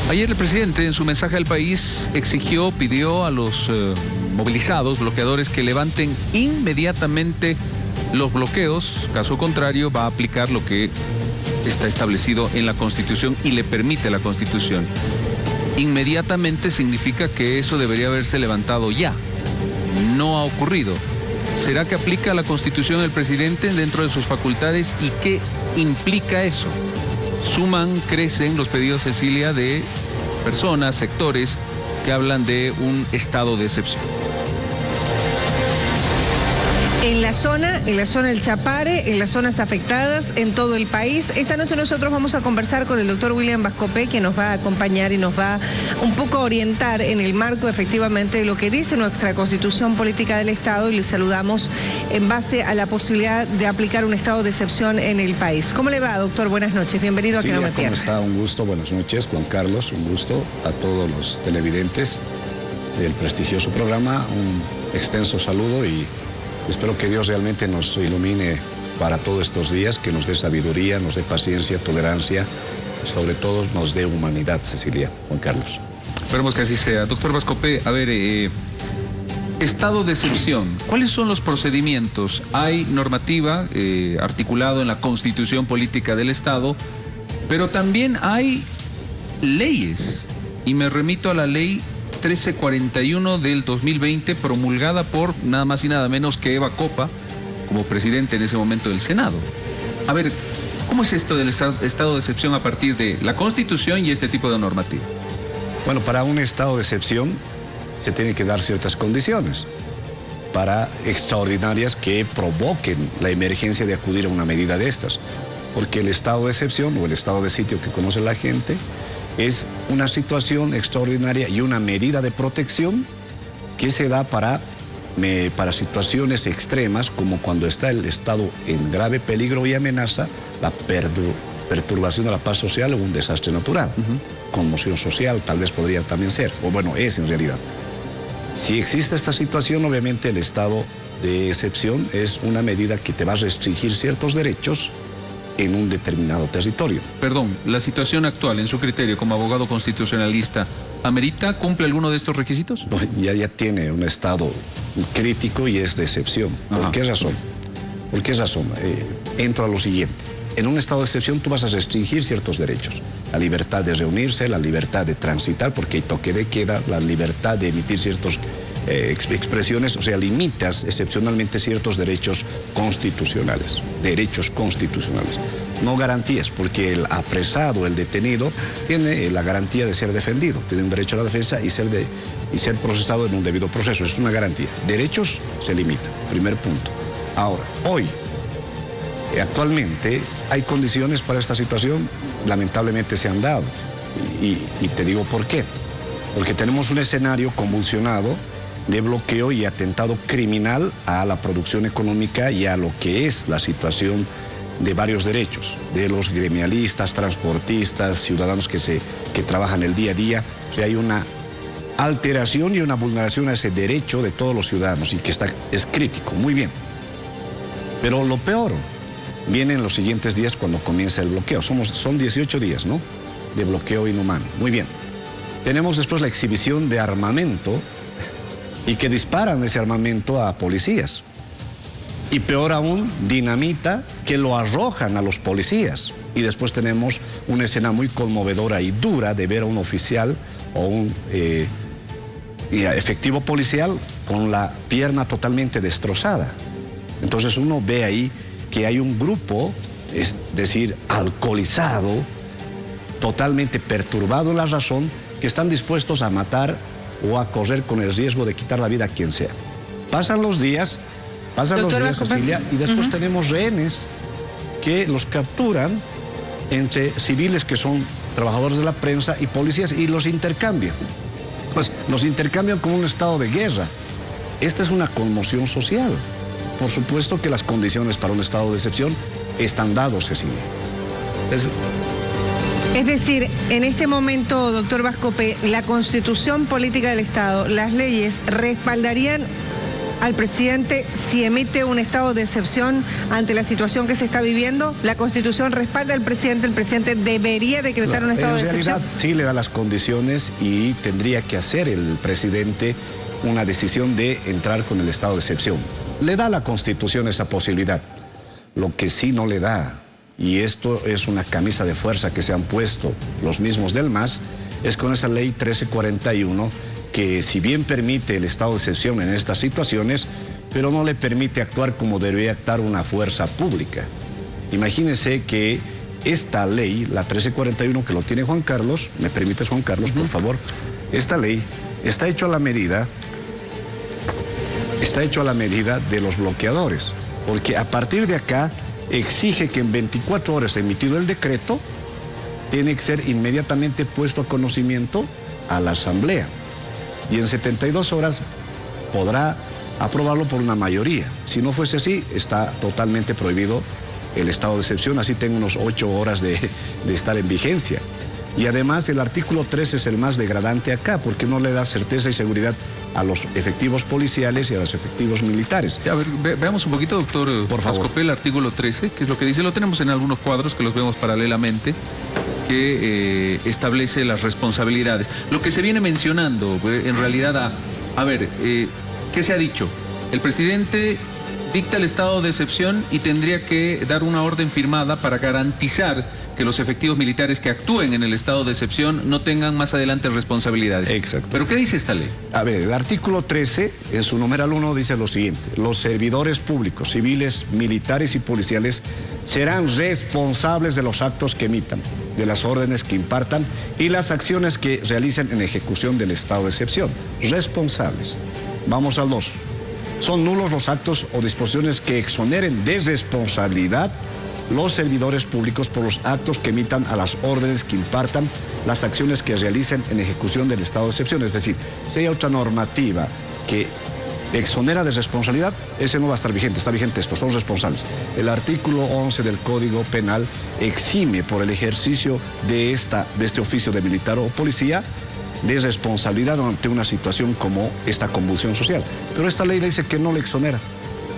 Ayer el presidente, en su mensaje al país, pidió a los movilizados, bloqueadores, que levanten inmediatamente los bloqueos. Caso contrario, va a aplicar lo que está establecido en la Constitución y le permite la Constitución. Inmediatamente significa que eso debería haberse levantado ya. No ha ocurrido. ¿Será que aplica la Constitución el presidente dentro de sus facultades? ¿Y qué implica eso? Crecen los pedidos, Cecilia, de personas, sectores que hablan de un estado de excepción. En la zona del Chapare, en las zonas afectadas, en todo el país. Esta noche nosotros vamos a conversar con el doctor William Vascope, que nos va a acompañar y nos va un poco a orientar en el marco, efectivamente, de lo que dice nuestra Constitución Política del Estado, y le saludamos en base a la posibilidad de aplicar un estado de excepción en el país. ¿Cómo le va, doctor? Buenas noches, bienvenido a Que No Me Pierda. ¿Cómo está? Un gusto, buenas noches, Juan Carlos, un gusto a todos los televidentes del prestigioso programa, un extenso saludo y espero que Dios realmente nos ilumine para todos estos días, que nos dé sabiduría, nos dé paciencia, tolerancia, y sobre todo nos dé humanidad, Cecilia, Juan Carlos. Esperemos que así sea. Doctor Vascope, a ver, estado de excepción, ¿cuáles son los procedimientos? Hay normativa articulado en la Constitución Política del Estado, pero también hay leyes, y me remito a la ley 1341 del 2020, promulgada por nada más y nada menos que Eva Copa, como presidente en ese momento del Senado. A ver, ¿cómo es esto del estado de excepción a partir de la Constitución y este tipo de normativa? Bueno, para un estado de excepción se tienen que dar ciertas condiciones para extraordinarias que provoquen la emergencia de acudir a una medida de estas. Porque el estado de excepción o el estado de sitio que conoce la gente es una situación extraordinaria y una medida de protección que se da para situaciones extremas, como cuando está el Estado en grave peligro y amenaza, la perturbación de la paz social o un desastre natural. Conmoción social tal vez podría también ser, o bueno, es en realidad. Si existe esta situación, obviamente el estado de excepción es una medida que te va a restringir ciertos derechos en un determinado territorio. Perdón, la situación actual, en su criterio como abogado constitucionalista, ¿amerita, cumple alguno de estos requisitos? Ya tiene un estado crítico y es de excepción. ¿Por qué razón? ¿Por qué razón? Entro a lo siguiente. En un estado de excepción tú vas a restringir ciertos derechos. La libertad de reunirse, la libertad de transitar, porque hay toque de queda, la libertad de emitir ciertas expresiones, o sea, limitas excepcionalmente ciertos derechos constitucionales. No garantías, porque el apresado, el detenido, tiene la garantía de ser defendido, tiene un derecho a la defensa y ser procesado en un debido proceso. Es una garantía. Derechos se limitan. Primer punto. Ahora, hoy, actualmente, hay condiciones para esta situación, lamentablemente se han dado. Y te digo por qué. Porque tenemos un escenario convulsionado de bloqueo y atentado criminal a la producción económica y a lo que es la situación de varios derechos, de los gremialistas, transportistas, ciudadanos que trabajan el día a día. O sea, hay una alteración y una vulneración a ese derecho de todos los ciudadanos y que es crítico, muy bien. Pero lo peor viene en los siguientes días cuando comienza el bloqueo. Son 18 días, ¿no?, de bloqueo inhumano. Muy bien. Tenemos después la exhibición de armamento y que disparan ese armamento a policías. Y peor aún, dinamita que lo arrojan a los policías. Y después tenemos una escena muy conmovedora y dura de ver a un oficial o un efectivo policial con la pierna totalmente destrozada. Entonces uno ve ahí que hay un grupo, es decir, alcoholizado, totalmente perturbado en la razón, que están dispuestos a matar o a correr con el riesgo de quitar la vida a quien sea. Pasan los días, Cecilia, y después tenemos rehenes que los capturan entre civiles que son trabajadores de la prensa y policías y los intercambian. Pues los intercambian como un estado de guerra. Esta es una conmoción social. Por supuesto que las condiciones para un estado de excepción están dados, Cecilia. Es decir, en este momento, doctor Vascope, la Constitución Política del Estado, las leyes respaldarían al presidente si emite un estado de excepción ante la situación que se está viviendo? ¿La Constitución respalda al presidente? ¿El presidente debería decretar un estado de excepción? En realidad sí le da las condiciones y tendría que hacer el presidente una decisión de entrar con el estado de excepción. Le da la Constitución esa posibilidad. Lo que sí no le da, y esto es una camisa de fuerza que se han puesto los mismos del MAS, es con esa ley 1341, que si bien permite el estado de excepción en estas situaciones, pero no le permite actuar como debería actuar una fuerza pública. Imagínense que esta ley, la 1341, que lo tiene Juan Carlos, ¿me permites, Juan Carlos, por favor? Esta ley está hecho a la medida de los bloqueadores, porque a partir de acá exige que en 24 horas de emitido el decreto, tiene que ser inmediatamente puesto a conocimiento a la Asamblea. Y en 72 horas podrá aprobarlo por una mayoría. Si no fuese así, está totalmente prohibido el estado de excepción, así tengo unos 8 horas de estar en vigencia. Y además el artículo 13 es el más degradante acá, porque no le da certeza y seguridad a los efectivos policiales y a los efectivos militares. A ver, veamos un poquito, doctor Bascopé, el artículo 13, que es lo que dice, lo tenemos en algunos cuadros que los vemos paralelamente, que establece las responsabilidades. Lo que se viene mencionando, en realidad, ¿qué se ha dicho? El presidente dicta el estado de excepción y tendría que dar una orden firmada para garantizar que los efectivos militares que actúen en el estado de excepción no tengan más adelante responsabilidades. Exacto. ¿Pero qué dice esta ley? A ver, el artículo 13, en su numeral 1, dice lo siguiente: los servidores públicos, civiles, militares y policiales serán responsables de los actos que emitan, de las órdenes que impartan y las acciones que realicen en ejecución del estado de excepción. Responsables. Vamos al 2. Son nulos los actos o disposiciones que exoneren de responsabilidad los servidores públicos por los actos que emitan, a las órdenes que impartan, las acciones que realicen en ejecución del estado de excepción. Es decir, si hay otra normativa que exonera de responsabilidad, ese no va a estar vigente. Está vigente esto, son responsables. El artículo 11 del Código Penal exime por el ejercicio de este oficio de militar o policía de responsabilidad ante una situación como esta convulsión social. Pero esta ley dice que no le exonera.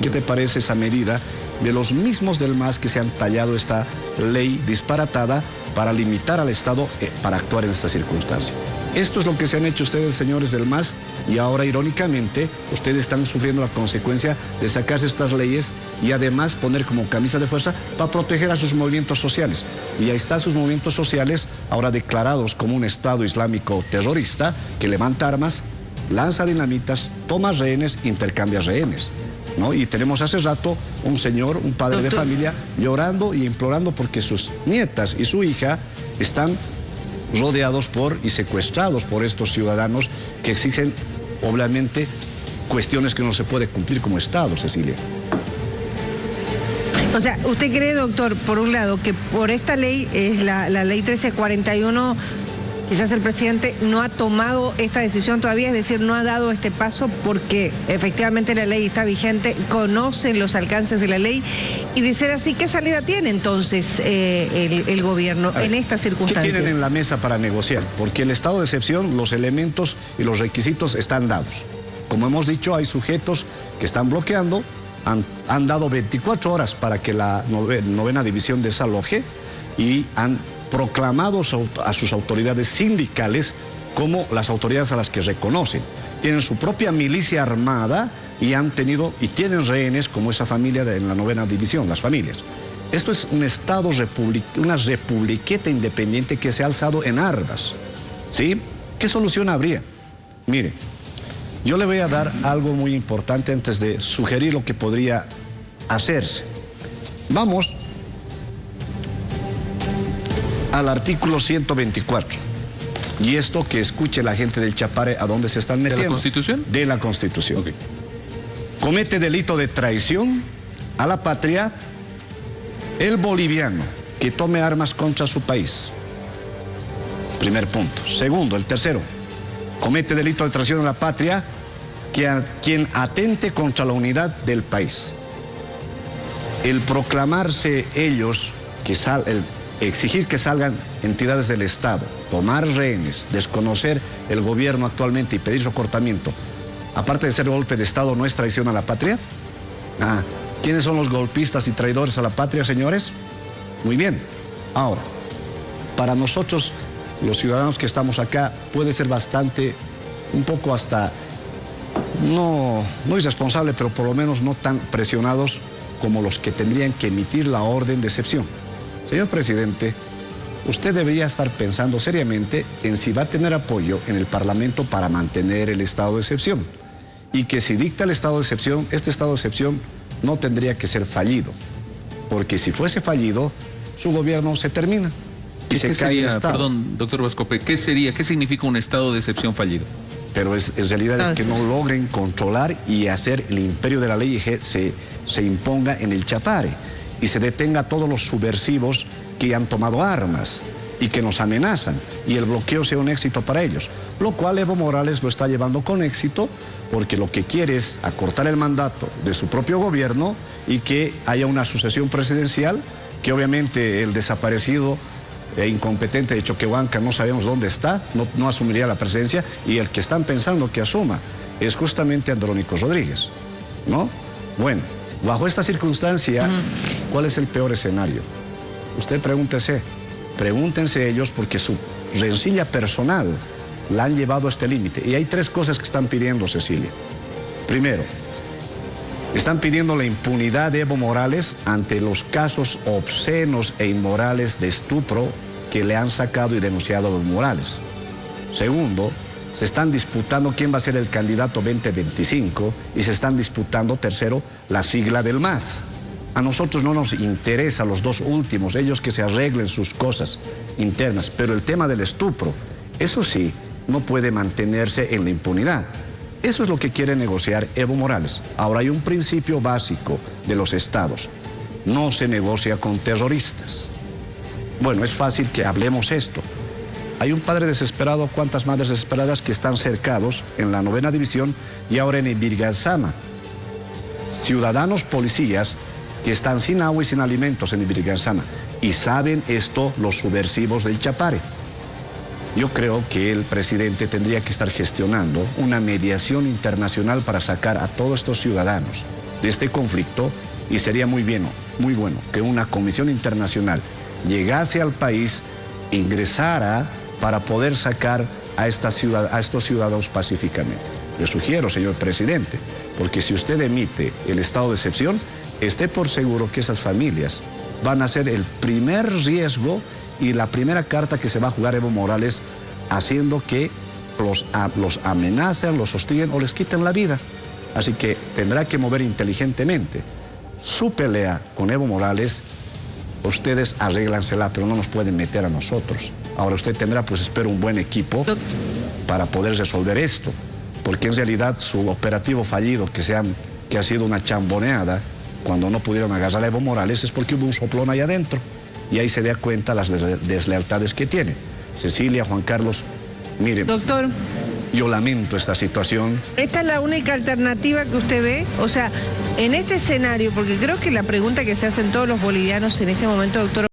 ¿Qué te parece esa medida de los mismos del MAS que se han tallado esta ley disparatada para limitar al Estado para actuar en esta circunstancia? Esto es lo que se han hecho ustedes, señores del MAS, y ahora, irónicamente, ustedes están sufriendo la consecuencia de sacarse estas leyes y además poner como camisa de fuerza para proteger a sus movimientos sociales. Y ahí están sus movimientos sociales, ahora declarados como un Estado islámico terrorista que levanta armas, lanza dinamitas, toma rehenes, intercambia rehenes, ¿no? Y tenemos hace rato un señor, un padre de familia, llorando y implorando porque sus nietas y su hija están rodeados y secuestrados por estos ciudadanos que exigen, obviamente, cuestiones que no se puede cumplir como Estado, Cecilia. O sea, ¿usted cree, doctor, por un lado, que por esta ley, es la ley 1341, quizás el presidente no ha tomado esta decisión todavía, es decir, no ha dado este paso porque efectivamente la ley está vigente, conocen los alcances de la ley, y de ser así, ¿qué salida tiene entonces el gobierno en estas circunstancias? ¿Qué tienen en la mesa para negociar? Porque el estado de excepción, los elementos y los requisitos están dados. Como hemos dicho, hay sujetos que están bloqueando, han dado 24 horas para que la novena división desaloje y han proclamado a sus autoridades sindicales como las autoridades a las que reconocen. Tienen su propia milicia armada y tienen rehenes como esa familia en la novena división, las familias. Esto es un Estado, una republiqueta independiente que se ha alzado en armas, ¿sí? ¿Qué solución habría? Mire, yo le voy a dar algo muy importante antes de sugerir lo que podría hacerse. Vamos al artículo 124. Y esto que escuche la gente del Chapare a dónde se están metiendo. ¿De la Constitución? De la Constitución. Okay. Comete delito de traición a la patria el boliviano que tome armas contra su país. Primer punto. Segundo, el tercero. Comete delito de traición a la patria quien atente contra la unidad del país. El proclamarse ellos exigir que salgan entidades del Estado, tomar rehenes, desconocer el gobierno actualmente y pedir su acortamiento Aparte de ser golpe de Estado, ¿no es traición a la patria? ¿Quiénes son los golpistas y traidores a la patria, señores? Muy bien. Ahora, para nosotros, los ciudadanos que estamos acá, puede ser bastante, un poco hasta, no irresponsable, pero por lo menos no tan presionados como los que tendrían que emitir la orden de excepción. Señor presidente, usted debería estar pensando seriamente en si va a tener apoyo en el Parlamento para mantener el estado de excepción. Y que si dicta el estado de excepción, este estado de excepción no tendría que ser fallido. Porque si fuese fallido, su gobierno se termina y se cae el Estado. Perdón, doctor Bascope, ¿qué significa un estado de excepción fallido? Pero en realidad es que no logren controlar y hacer el imperio de la ley se imponga en el Chapare y se detenga a todos los subversivos que han tomado armas y que nos amenazan y el bloqueo sea un éxito para ellos. Lo cual Evo Morales lo está llevando con éxito porque lo que quiere es acortar el mandato de su propio gobierno y que haya una sucesión presidencial que obviamente el desaparecido e incompetente de Choquehuanca no sabemos dónde está, no asumiría la presidencia y el que están pensando que asuma es justamente Andrónico Rodríguez, ¿no? Bueno, bajo esta circunstancia, ¿cuál es el peor escenario? Usted pregúntense ellos porque su rencilla personal la han llevado a este límite. Y hay tres cosas que están pidiendo, Cecilia. Primero, están pidiendo la impunidad de Evo Morales ante los casos obscenos e inmorales de estupro que le han sacado y denunciado a Evo Morales. Segundo, se están disputando quién va a ser el candidato 2025 y se están disputando, tercero, la sigla del MAS. A nosotros no nos interesa los dos últimos, ellos que se arreglen sus cosas internas, pero el tema del estupro, eso sí, no puede mantenerse en la impunidad. Eso es lo que quiere negociar Evo Morales. Ahora hay un principio básico de los estados. No se negocia con terroristas. Bueno, es fácil que hablemos esto. Hay un padre desesperado, cuántas madres desesperadas que están cercados en la 9ª división y ahora en Ibirgansama. Ciudadanos policías que están sin agua y sin alimentos en Ibirgansama. Y saben esto los subversivos del Chapare. Yo creo que el presidente tendría que estar gestionando una mediación internacional para sacar a todos estos ciudadanos de este conflicto y sería muy bueno que una comisión internacional llegase al país, ingresara para poder sacar a estos ciudadanos pacíficamente. Le sugiero, señor presidente, porque si usted emite el estado de excepción, esté por seguro que esas familias van a ser el primer riesgo y la primera carta que se va a jugar Evo Morales haciendo que los amenacen, los hostiguen o les quiten la vida. Así que tendrá que mover inteligentemente su pelea con Evo Morales. Ustedes arréglansela, pero no nos pueden meter a nosotros. Ahora usted tendrá, pues espero, un buen equipo para poder resolver esto. Porque en realidad su operativo fallido, que ha sido una chamboneada, cuando no pudieron agarrar a Evo Morales, es porque hubo un soplón ahí adentro. Y ahí se da cuenta las deslealtades que tiene. Cecilia, Juan Carlos, miren. Doctor. Yo lamento esta situación. ¿Esta es la única alternativa que usted ve? O sea, en este escenario, porque creo que la pregunta que se hacen todos los bolivianos en este momento, doctor,